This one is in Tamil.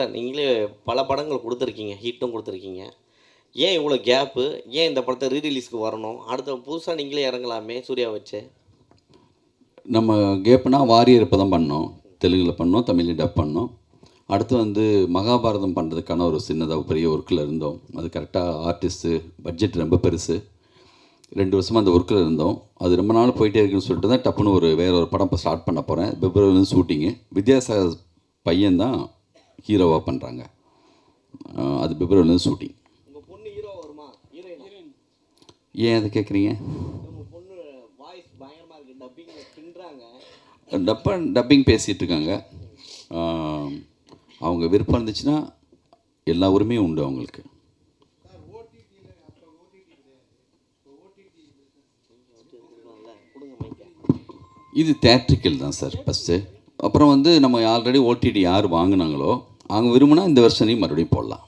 சார் நீங்களே பல படங்கள் கொடுத்துருக்கீங்க, ஹிட்டும் கொடுத்துருக்கீங்க. ஏன் இவ்வளோ கேப்பு? ஏன் இந்த படத்தை ரீரிலீஸ்க்கு வரணும்? அடுத்த புதுசாக நீங்களே இறங்கலாமே சூர்யா வச்சு. நம்ம கேப்புனா வாரியர் இப்போ தான் பண்ணோம், தெலுங்கில் பண்ணோம், தமிழில் டப் பண்ணோம். அடுத்து வந்து மகாபாரதம் பண்ணுறதுக்கான ஒரு சின்னதாக பெரிய ஒர்க்கில் இருந்தோம். அது கரெக்டாக ஆர்டிஸ்ட்டு பட்ஜெட் ரொம்ப பெருசு. 2 வருஷமாக அந்த ஒர்க்கில் இருந்தோம். அது ரொம்ப நாள் போயிட்டே இருக்குன்னு சொல்லிட்டு தான் டப்புன்னு வேறு ஒரு படம் இப்போ ஸ்டார்ட் பண்ண போகிறேன். பிப்ரவரிலேருந்து ஷூட்டிங்கு. வித்யாசாகர் பையன் தான் ஹீரோவாக பண்ணுறாங்க. அது பிப்ரவரிலேருந்து ஷூட்டிங். உங்கள் பொண்ணு ஹீரோ வருமா? ஹீரோயின் ஏன் அதை கேட்குறீங்க? உங்கள் பொண்ணு வாய்ஸ் பயங்கரமாக இருக்குது, டப்பிங் பின்னுறாங்க. டப்பிங் பேசிகிட்டு இருக்காங்க. அவங்க விருப்பம் இருந்துச்சுன்னா எல்லா உரிமையும் உண்டு அவங்களுக்கு. இது தேட்ரிக்கல் தான் சார் ஃபஸ்ட்டு. அப்புறம் வந்து நம்ம ஆல்ரெடி ஓடிடி யார் வாங்கினாங்களோ அவங்க விரும்பினா இந்த வருஷனையும் மறுபடியும் போடலாம்.